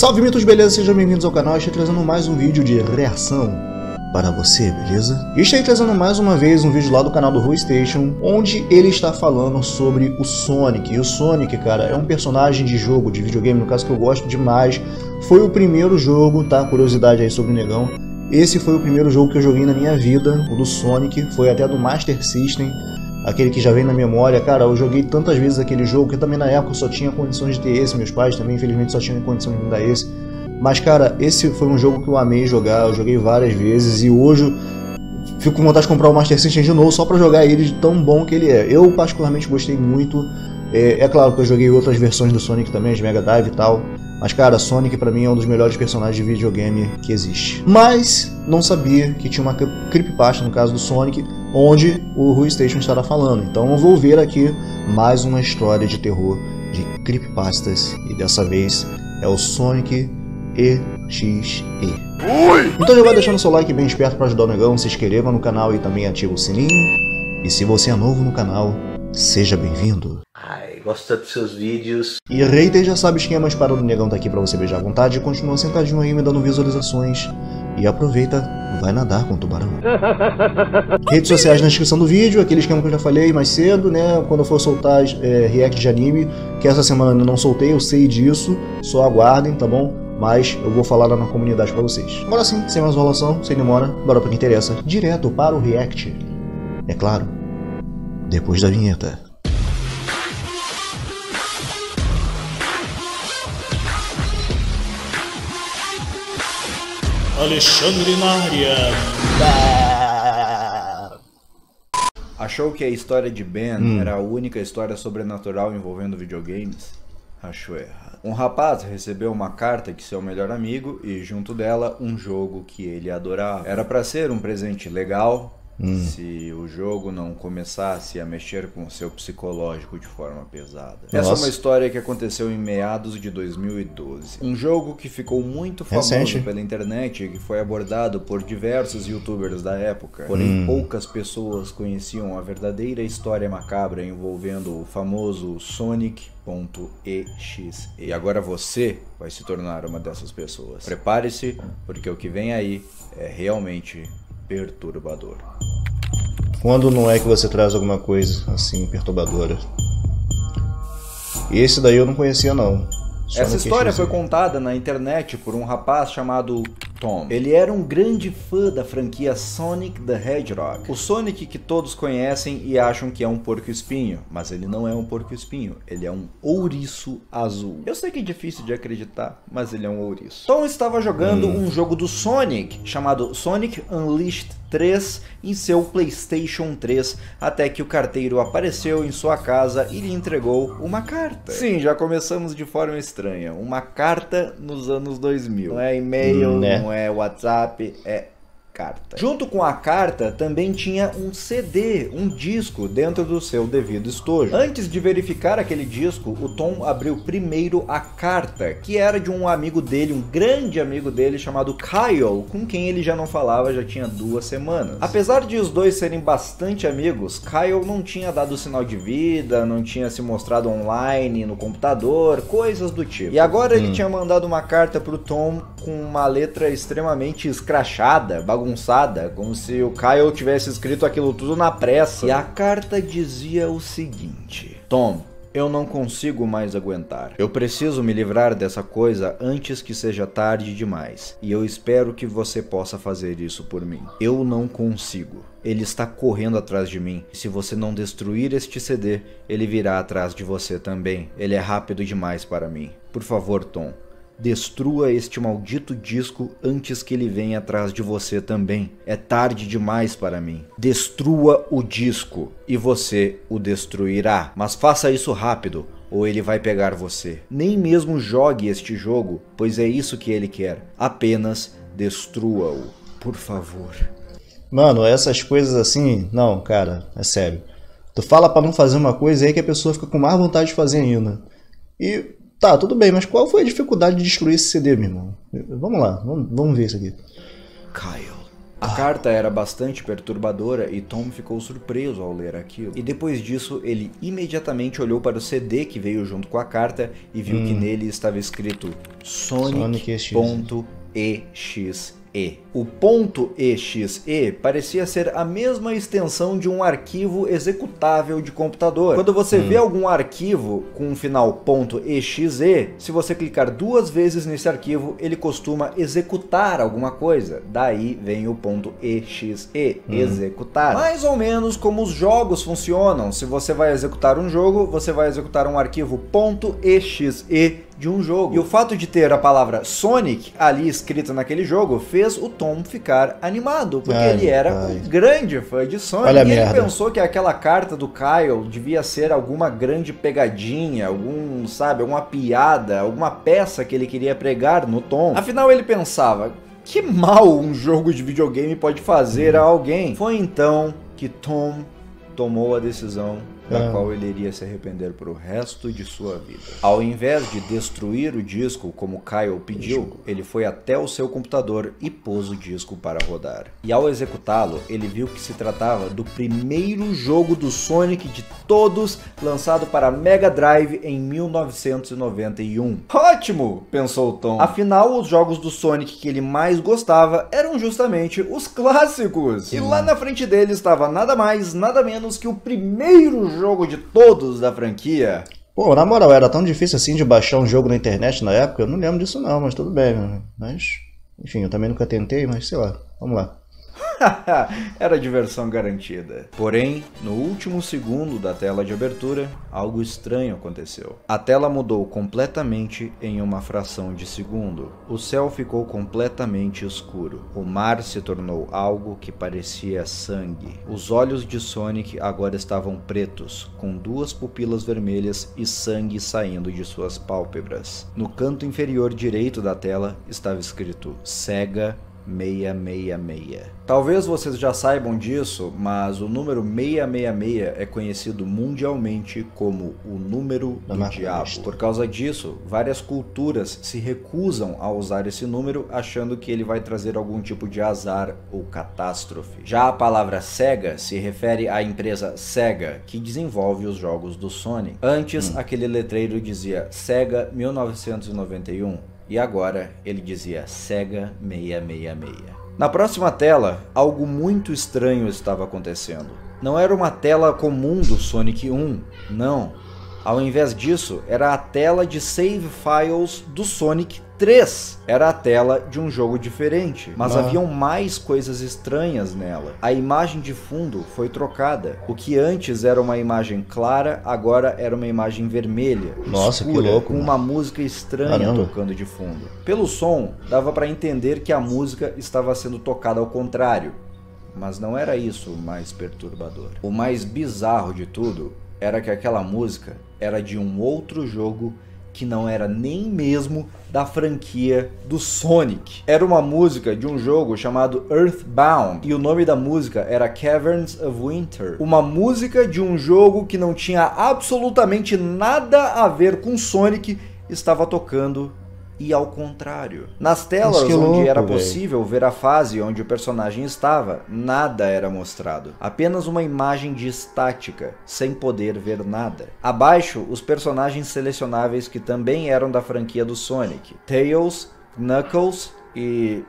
Salve mitos, beleza? Sejam bem-vindos ao canal. Estou trazendo mais um vídeo de reação para você, beleza? E estou trazendo mais uma vez um vídeo lá do canal do RuStation, onde ele está falando sobre o Sonic. E o Sonic, cara, é um personagem de jogo, de videogame, no caso que eu gosto demais. Foi o primeiro jogo, tá? Curiosidade aí sobre o Negão. Esse foi o primeiro jogo que eu joguei na minha vida, o do Sonic. Foi até do Master System, aquele que já vem na memória. Cara, eu joguei tantas vezes aquele jogo, que também na época eu só tinha condições de ter esse. Meus pais também, infelizmente, só tinham condições de me dar esse. Mas, cara, esse foi um jogo que eu amei jogar. Eu joguei várias vezes e hoje fico com vontade de comprar o Master System de novo só pra jogar ele, de tão bom que ele é. Eu particularmente gostei muito. É claro que eu joguei outras versões do Sonic também, de Mega Drive e tal. Mas, cara, Sonic pra mim é um dos melhores personagens de videogame que existe. Mas não sabia que tinha uma creepypasta, no caso do Sonic, onde o RuStation estará falando. Então eu vou ver aqui mais uma história de terror de creepypastas. E dessa vez é o Sonic EXE. Então já vai deixando seu like bem esperto para ajudar o Negão, se inscreva no canal e também ativa o sininho. E se você é novo no canal, seja bem-vindo. Ai, gosto dos seus vídeos. E hater já sabe esquemas para o Negão tá aqui pra você beijar à vontade. E continua sentadinho aí me dando visualizações. E aproveita, vai nadar com o tubarão. Redes sociais na descrição do vídeo, aquele esquema que eu já falei mais cedo, né? Quando eu for soltar react de anime, que essa semana eu não soltei, eu sei disso. Só aguardem, tá bom? Mas eu vou falar lá na comunidade pra vocês. Agora sim, sem mais enrolação, sem demora, bora pra que interessa. Direto para o react. É claro, depois da vinheta. Alexandre na área. Achou que a história de Ben era a única história sobrenatural envolvendo videogames? Achou errado. Um rapaz recebeu uma carta de seu melhor amigo e junto dela um jogo que ele adorava. Era para ser um presente legal, se o jogo não começasse a mexer com o seu psicológico de forma pesada. Nossa. Essa é uma história que aconteceu em meados de 2012. Um jogo que ficou muito famoso pela internet e que foi abordado por diversos youtubers da época. Porém, poucas pessoas conheciam a verdadeira história macabra envolvendo o famoso Sonic.exe. E agora você vai se tornar uma dessas pessoas. Prepare-se, porque o que vem aí é realmente perturbador. Quando não é que você traz alguma coisa assim perturbadora? Esse daí eu não conhecia não. Essa história foi contada na internet por um rapaz chamado Tom. Ele era um grande fã da franquia Sonic the Hedgehog. O Sonic que todos conhecem e acham que é um porco-espinho, mas ele não é um porco-espinho, ele é um ouriço azul. Eu sei que é difícil de acreditar, mas ele é um ouriço. Tom estava jogando um jogo do Sonic, chamado Sonic Unleashed 3, em seu PlayStation 3, até que o carteiro apareceu em sua casa e lhe entregou uma carta. Sim, já começamos de forma estranha. Uma carta nos anos 2000. Não é e-mail, não é WhatsApp, é carta. Junto com a carta também tinha um CD, um disco dentro do seu devido estojo. Antes de verificar aquele disco, o Tom abriu primeiro a carta, que era de um amigo dele, um grande amigo dele chamado Kyle, com quem ele já não falava já tinha 2 semanas. Apesar de os dois serem bastante amigos, Kyle não tinha dado sinal de vida, não tinha se mostrado online no computador, coisas do tipo. E agora ele tinha mandado uma carta pro Tom com uma letra extremamente escrachada, bagunçada, como se o Kyle tivesse escrito aquilo tudo na pressa. E a carta dizia o seguinte: Tom, eu não consigo mais aguentar. Eu preciso me livrar dessa coisa antes que seja tarde demais. E eu espero que você possa fazer isso por mim. Eu não consigo. Ele está correndo atrás de mim. Se você não destruir este CD, ele virá atrás de você também. Ele é rápido demais para mim. Por favor, Tom, destrua este maldito disco antes que ele venha atrás de você também. É tarde demais para mim. Destrua o disco e você o destruirá. Mas faça isso rápido ou ele vai pegar você. Nem mesmo jogue este jogo, pois é isso que ele quer. Apenas destrua-o, por favor. Mano, essas coisas assim, não, cara, é sério. Tu fala pra não fazer uma coisa aí que a pessoa fica com mais vontade de fazer ainda. E tá, tudo bem, mas qual foi a dificuldade de destruir esse CD, meu irmão? Vamos lá, vamos ver isso aqui. Kyle, A carta era bastante perturbadora e Tom ficou surpreso ao ler aquilo. E depois disso, ele imediatamente olhou para o CD que veio junto com a carta e viu que nele estava escrito Sonic.exe. O .exe parecia ser a mesma extensão de um arquivo executável de computador. Quando você vê algum arquivo com um final .exe, se você clicar 2 vezes nesse arquivo, ele costuma executar alguma coisa. Daí vem o .exe, executar. Mais ou menos como os jogos funcionam. Se você vai executar um jogo, você vai executar um arquivo .exe de um jogo. E o fato de ter a palavra Sonic ali escrita naquele jogo fez o Tom ficar animado, porque ele era um grande fã de Sonic. Olha, e ele pensou que aquela carta do Kyle devia ser alguma grande pegadinha, alguma piada, alguma peça que ele queria pregar no Tom. Afinal, ele pensava, que mal um jogo de videogame pode fazer a alguém? Foi então que Tom tomou a decisão da qual ele iria se arrepender pro resto de sua vida. Ao invés de destruir o disco, como Kyle pediu, ele foi até o seu computador e pôs o disco para rodar. E ao executá-lo, ele viu que se tratava do primeiro jogo do Sonic de todos, lançado para Mega Drive em 1991. Ótimo! Pensou Tom. Afinal, os jogos do Sonic que ele mais gostava eram justamente os clássicos. E lá na frente dele estava nada mais, nada menos que o primeiro jogo de todos da franquia. Pô, na moral, era tão difícil assim de baixar um jogo na internet na época? Eu não lembro disso não, mas tudo bem, né? Mas, enfim, eu também nunca tentei, mas sei lá, vamos lá. Era diversão garantida. Porém, no último segundo da tela de abertura, algo estranho aconteceu. A tela mudou completamente em uma fração de segundo. O céu ficou completamente escuro. O mar se tornou algo que parecia sangue. Os olhos de Sonic agora estavam pretos, com 2 pupilas vermelhas e sangue saindo de suas pálpebras. No canto inferior direito da tela estava escrito Sega 666. Talvez vocês já saibam disso, mas o número 666 é conhecido mundialmente como o número do diabo. Por causa disso, várias culturas se recusam a usar esse número, achando que ele vai trazer algum tipo de azar ou catástrofe. Já a palavra Sega se refere à empresa Sega, que desenvolve os jogos do Sonic. Antes, aquele letreiro dizia Sega 1991. E agora ele dizia Sega 666. Na próxima tela, algo muito estranho estava acontecendo. Não era uma tela comum do Sonic 1, não. Ao invés disso, era a tela de save files do Sonic 3. Era a tela de um jogo diferente, mas haviam mais coisas estranhas nela. A imagem de fundo foi trocada. O que antes era uma imagem clara, agora era uma imagem vermelha, nossa, escura, que louco, com uma música estranha tocando de fundo. Pelo som, dava para entender que a música estava sendo tocada ao contrário, mas não era isso o mais perturbador. O mais bizarro de tudo era que aquela música era de um outro jogo que não era nem mesmo da franquia do Sonic. Era uma música de um jogo chamado Earthbound, e o nome da música era Caverns of Winter. Uma música de um jogo que não tinha absolutamente nada a ver com Sonic estava tocando, e ao contrário. Nas telas onde era possível ver a fase onde o personagem estava, nada era mostrado. Apenas uma imagem de estática, sem poder ver nada. Abaixo, os personagens selecionáveis que também eram da franquia do Sonic. Tails, Knuckles e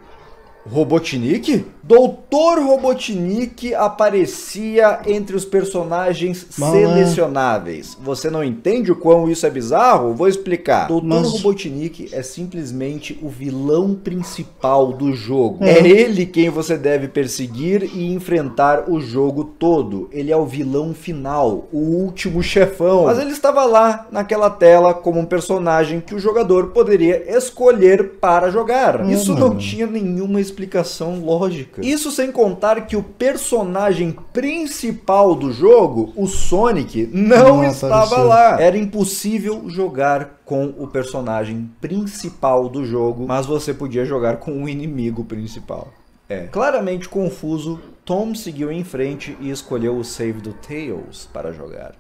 Robotnik? Dr. Robotnik aparecia entre os personagens selecionáveis. Você não entende o quão isso é bizarro? Vou explicar. Dr. Robotnik é simplesmente o vilão principal do jogo. É ele quem você deve perseguir e enfrentar o jogo todo. Ele é o vilão final, o último chefão. Mas ele estava lá, naquela tela, como um personagem que o jogador poderia escolher para jogar. Isso não tinha nenhuma explicação lógica. Isso sem contar que o personagem principal do jogo, o Sonic, não estava lá. Era impossível jogar com o personagem principal do jogo, mas você podia jogar com o inimigo principal. Claramente confuso, Tom seguiu em frente e escolheu o save do Tails para jogar.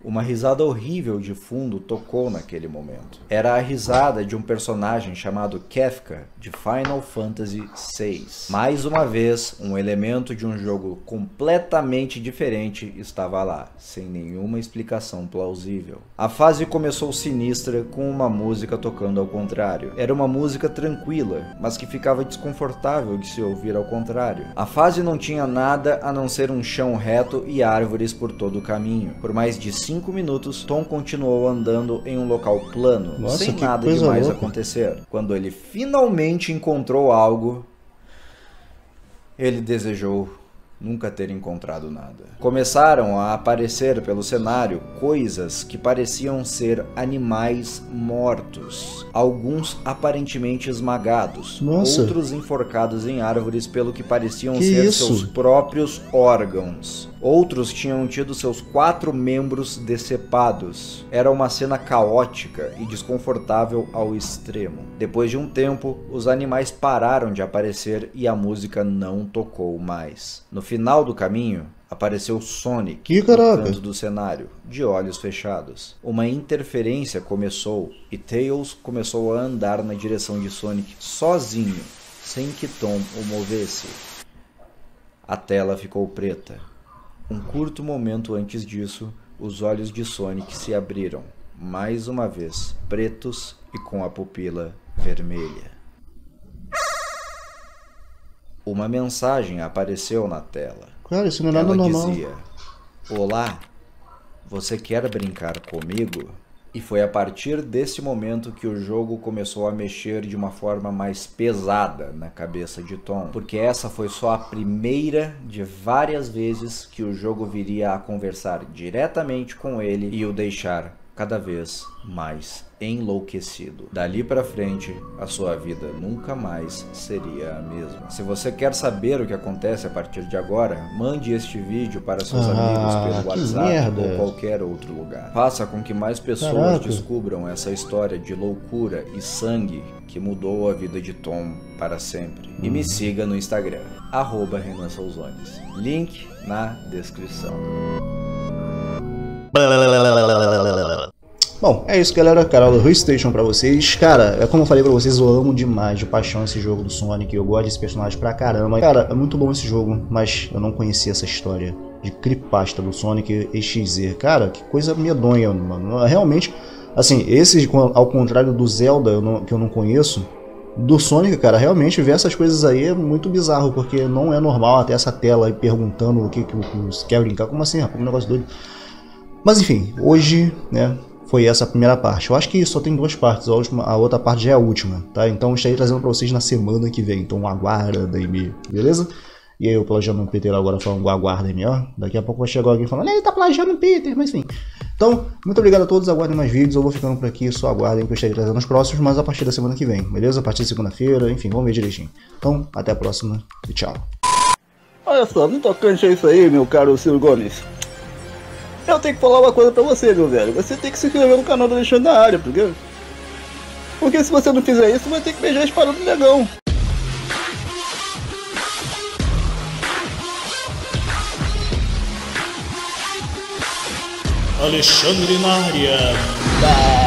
Uma risada horrível de fundo tocou naquele momento. Era a risada de um personagem chamado Kefka, de Final Fantasy VI. Mais uma vez, um elemento de um jogo completamente diferente estava lá, sem nenhuma explicação plausível. A fase começou sinistra com uma música tocando ao contrário. Era uma música tranquila, mas que ficava desconfortável de se ouvir ao contrário. A fase não tinha nada a não ser um chão reto e árvores por todo o caminho. Por mais de 5 minutos, Tom continuou andando em um local plano, Nossa, sem que nada coisa demais louca. acontecer. Quando ele finalmente encontrou algo, ele desejou nunca ter encontrado nada. Começaram a aparecer pelo cenário coisas que pareciam ser animais mortos. Alguns aparentemente esmagados, Nossa. outros enforcados em árvores pelo que pareciam Que ser isso? seus próprios órgãos. Outros tinham tido seus 4 membros decepados. Era uma cena caótica e desconfortável ao extremo. Depois de um tempo, os animais pararam de aparecer e a música não tocou mais. No final do caminho, apareceu Sonic Que no caraca. canto do cenário, de olhos fechados. Uma interferência começou e Tails começou a andar na direção de Sonic sozinho, sem que Tom o movesse. A tela ficou preta. Um curto momento antes disso, os olhos de Sonic se abriram, mais uma vez pretos e com a pupila vermelha. Uma mensagem apareceu na tela. Cara, isso não é nada Ela normal. dizia: "Olá, você quer brincar comigo?" E foi a partir desse momento que o jogo começou a mexer de uma forma mais pesada na cabeça de Tom, porque essa foi só a primeira de várias vezes que o jogo viria a conversar diretamente com ele e o deixar cada vez mais enlouquecido. Dali pra frente, a sua vida nunca mais seria a mesma. Se você quer saber o que acontece a partir de agora, mande este vídeo para seus amigos pelo que WhatsApp merda. ou qualquer outro lugar. Faça com que mais pessoas Caraca. descubram essa história de loucura e sangue que mudou a vida de Tom para sempre. E me siga no Instagram, @RenanSouzones. Link na descrição. Bom, é isso, galera. Canal do RuiStation pra vocês. Cara, é como eu falei pra vocês, eu amo demais de paixão esse jogo do Sonic. Eu gosto desse personagem pra caramba. Cara, é muito bom esse jogo, mas eu não conhecia essa história de creepypasta do Sonic EXE. Cara, que coisa medonha, mano. Realmente, assim, esse, ao contrário do Zelda, que eu não conheço, do Sonic, cara, realmente ver essas coisas aí é muito bizarro, porque não é normal até essa tela aí perguntando o que você quer brincar. Como assim, rapaz? Um negócio doido. Mas enfim, hoje, né, foi essa a primeira parte. Eu acho que só tem 2 partes, a outra parte já é a última, tá? Então eu estarei trazendo pra vocês na semana que vem, então aguardem-me, beleza? E aí eu plagiando o Peter agora falando aguardem-me, ó. Daqui a pouco vai chegar alguém falando, ele tá plagiando o Peter, mas enfim. Então, muito obrigado a todos, aguardem mais vídeos, eu vou ficando por aqui, só aguardem que eu estarei trazendo os próximos, mas a partir da semana que vem, beleza? A partir de segunda-feira, enfim, vamos ver direitinho. Então, até a próxima e tchau. Olha só, no tocante a isso aí, meu caro Ciro Gomes, eu tenho que falar uma coisa pra você, meu velho. Você tem que se inscrever no canal do Alexandre na área, porque se você não fizer isso, vai ter que beijar a espada do negão. Alexandre na área.